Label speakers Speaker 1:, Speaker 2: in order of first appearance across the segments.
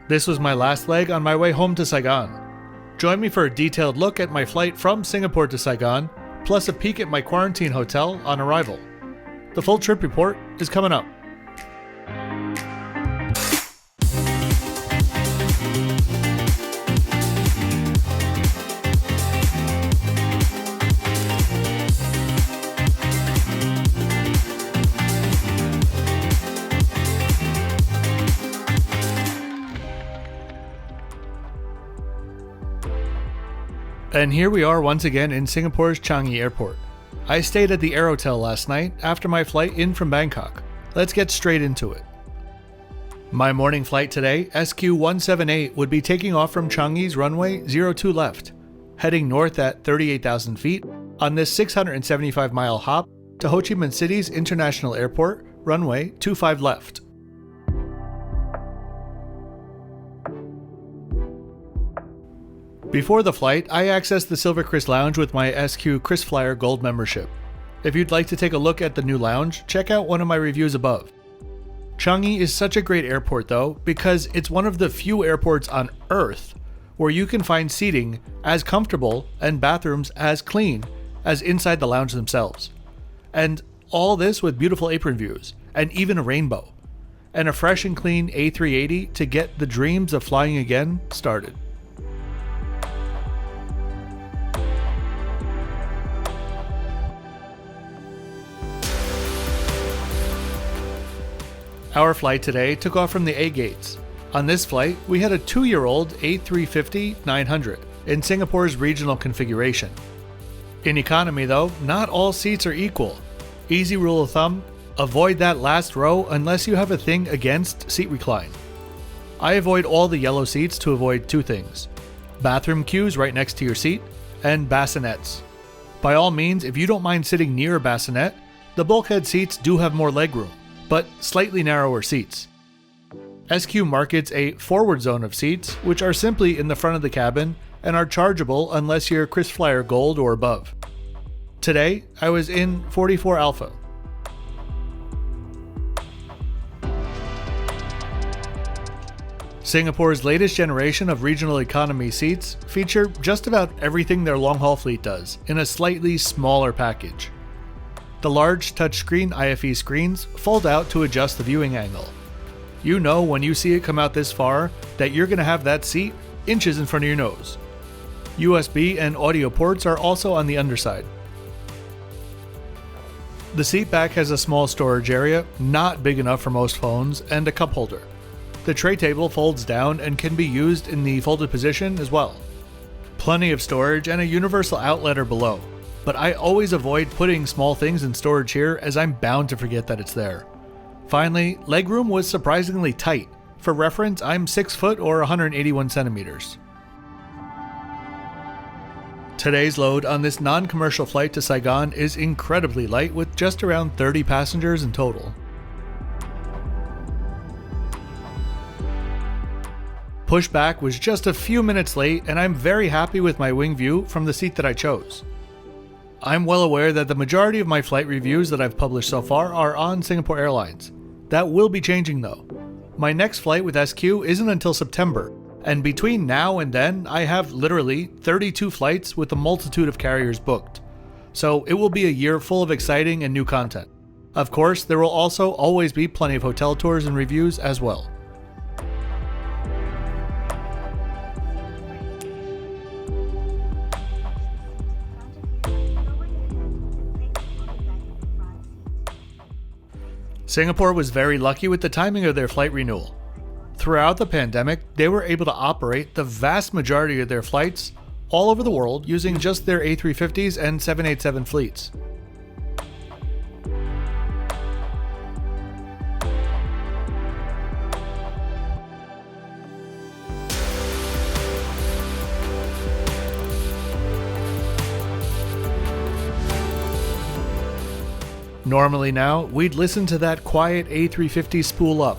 Speaker 1: This was my last leg on my way home to Saigon. Join me for a detailed look at my flight from Singapore to Saigon, plus a peek at my quarantine hotel on arrival. The full trip report is coming up. And here we are once again in Singapore's Changi airport. I stayed at the Aerotel last night after my flight in from Bangkok. Let's get straight into it. My morning flight today, SQ178, would be taking off from Changi's runway 02 left, heading north at 38,000 feet on this 675-mile hop to Ho Chi Minh City's International Airport, runway 25 left. Before the flight, I accessed the Silver Chris Lounge with my SQ Chris Flyer Gold membership. If you'd like to take a look at the new lounge, check out one of my reviews above. Changi is such a great airport though, because it's one of the few airports on Earth where you can find seating as comfortable and bathrooms as clean as inside the lounge themselves. And all this with beautiful apron views, and even a rainbow, and a fresh and clean A380 to get the dreams of flying again started. Our flight today took off from the A gates. On this flight, we had a 2-year-old A350-900 in Singapore's regional configuration. In economy though, not all seats are equal. Easy rule of thumb, avoid that last row unless you have a thing against seat recline. I avoid all the yellow seats to avoid two things: bathroom queues right next to your seat, and bassinets. By all means, if you don't mind sitting near a bassinet, the bulkhead seats do have more legroom, but slightly narrower seats. SQ markets a forward zone of seats, which are simply in the front of the cabin and are chargeable unless you're Chris Flyer Gold or above. Today, I was in 44 Alpha. Singapore's latest generation of regional economy seats feature just about everything their long-haul fleet does in a slightly smaller package. The large touchscreen IFE screens fold out to adjust the viewing angle. You know when you see it come out this far that you're going to have that seat inches in front of your nose. USB and audio ports are also on the underside. The seat back has a small storage area, not big enough for most phones, and a cup holder. The tray table folds down and can be used in the folded position as well. Plenty of storage and a universal outlet are below. But I always avoid putting small things in storage here as I'm bound to forget that it's there. Finally, legroom was surprisingly tight. For reference, I'm 6 foot or 181 centimeters. Today's load on this non-commercial flight to Saigon is incredibly light, with just around 30 passengers in total. Pushback was just a few minutes late, and I'm very happy with my wing view from the seat that I chose. I'm well aware that the majority of my flight reviews that I've published so far are on Singapore Airlines. That will be changing though. My next flight with SQ isn't until September, and between now and then I have literally 32 flights with a multitude of carriers booked. So it will be a year full of exciting and new content. Of course, there will also always be plenty of hotel tours and reviews as well. Singapore was very lucky with the timing of their flight renewal. Throughout the pandemic, they were able to operate the vast majority of their flights all over the world using just their A350s and 787 fleets. Normally now, we'd listen to that quiet A350 spool up,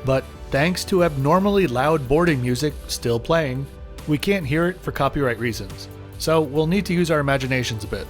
Speaker 1: but thanks to abnormally loud boarding music still playing, we can't hear it for copyright reasons, so we'll need to use our imaginations a bit.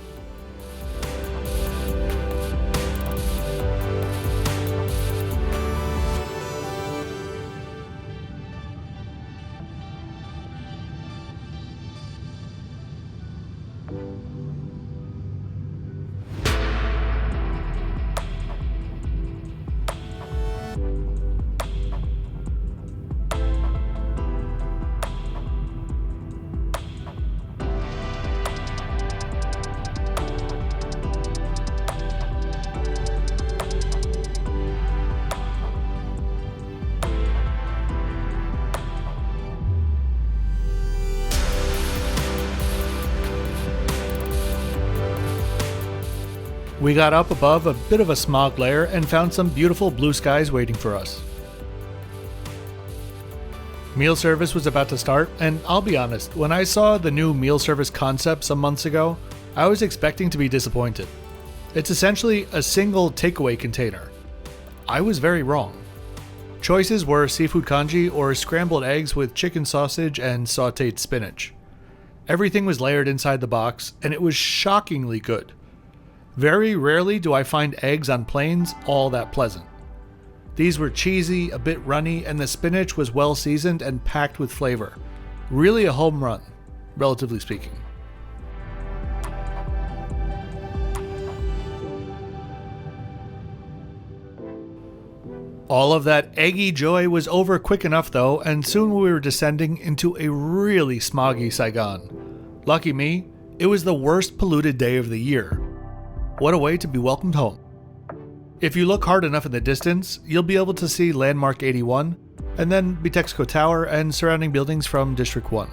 Speaker 1: We got up above a bit of a smog layer and found some beautiful blue skies waiting for us. Meal service was about to start, and I'll be honest, when I saw the new meal service concept some months ago, I was expecting to be disappointed. It's essentially a single takeaway container. I was very wrong. Choices were seafood congee or scrambled eggs with chicken sausage and sautéed spinach. Everything was layered inside the box, and it was shockingly good. Very rarely do I find eggs on planes all that pleasant. These were cheesy, a bit runny, and the spinach was well seasoned and packed with flavor. Really a home run, relatively speaking. All of that eggy joy was over quick enough though, and soon we were descending into a really smoggy Saigon. Lucky me, it was the worst polluted day of the year. What a way to be welcomed home. If you look hard enough in the distance, you'll be able to see Landmark 81, and then Bitexco Tower and surrounding buildings from District 1.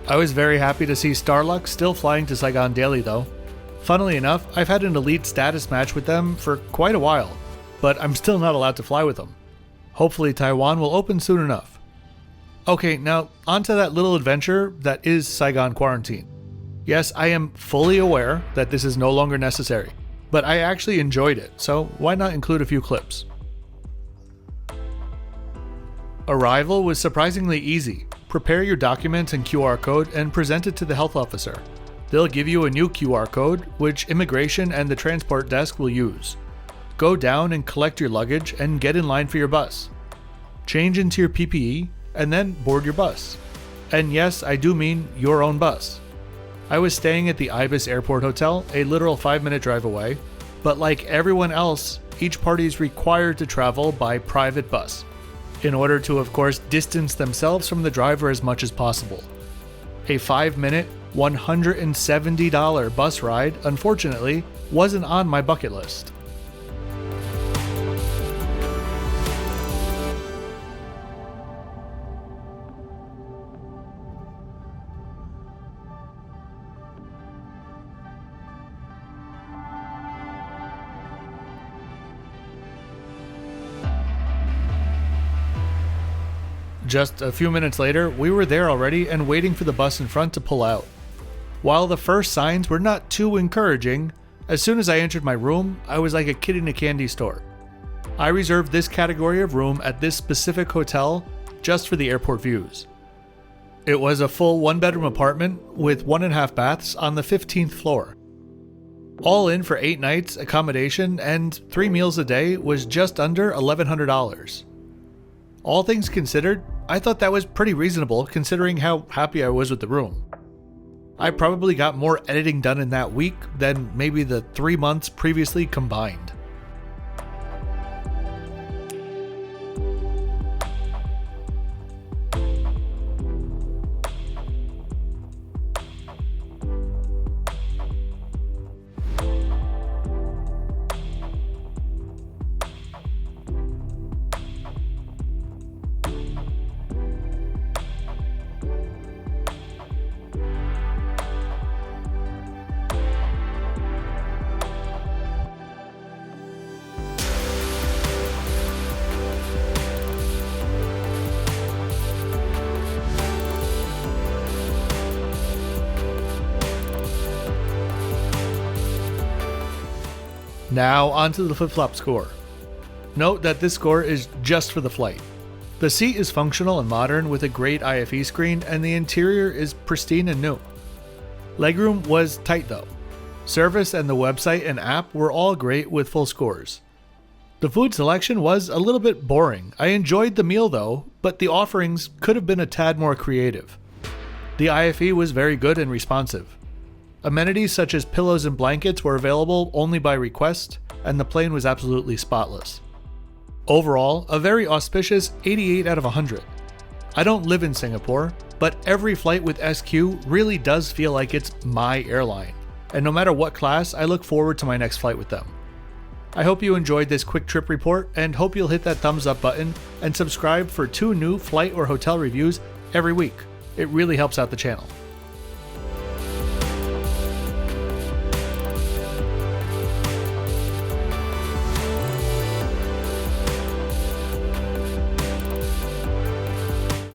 Speaker 1: I was very happy to see Starluck still flying to Saigon daily though. Funnily enough, I've had an elite status match with them for quite a while, but I'm still not allowed to fly with them. Hopefully Taiwan will open soon enough. Okay, now onto that little adventure that is Saigon quarantine. Yes, I am fully aware that this is no longer necessary, but I actually enjoyed it, so why not include a few clips? Arrival was surprisingly easy. Prepare your documents and QR code and present it to the health officer. They'll give you a new QR code, which immigration and the transport desk will use. Go down and collect your luggage and get in line for your bus. Change into your PPE and then board your bus. And yes, I do mean your own bus. I was staying at the Ibis Airport Hotel, a literal 5-minute drive away, but like everyone else, each party is required to travel by private bus, in order to, of course, distance themselves from the driver as much as possible. A 5-minute, $170 bus ride, unfortunately, wasn't on my bucket list. Just a few minutes later, we were there already and waiting for the bus in front to pull out. While the first signs were not too encouraging, as soon as I entered my room, I was like a kid in a candy store. I reserved this category of room at this specific hotel just for the airport views. It was a full 1-bedroom apartment with 1.5 baths on the 15th floor. All in for 8 nights accommodation and 3 meals a day was just under $1,100. All things considered, I thought that was pretty reasonable considering how happy I was with the room. I probably got more editing done in that week than maybe the 3 months previously combined. Now onto the flip-flop score. Note that this score is just for the flight. The seat is functional and modern with a great IFE screen, and the interior is pristine and new. Legroom was tight though. Service and the website and app were all great with full scores. The food selection was a little bit boring. I enjoyed the meal though, but the offerings could have been a tad more creative. The IFE was very good and responsive. Amenities such as pillows and blankets were available only by request, and the plane was absolutely spotless. Overall, a very auspicious 88 out of 100. I don't live in Singapore, but every flight with SQ really does feel like it's my airline, and no matter what class, I look forward to my next flight with them. I hope you enjoyed this quick trip report and hope you'll hit that thumbs up button and subscribe for 2 new flight or hotel reviews every week. It really helps out the channel.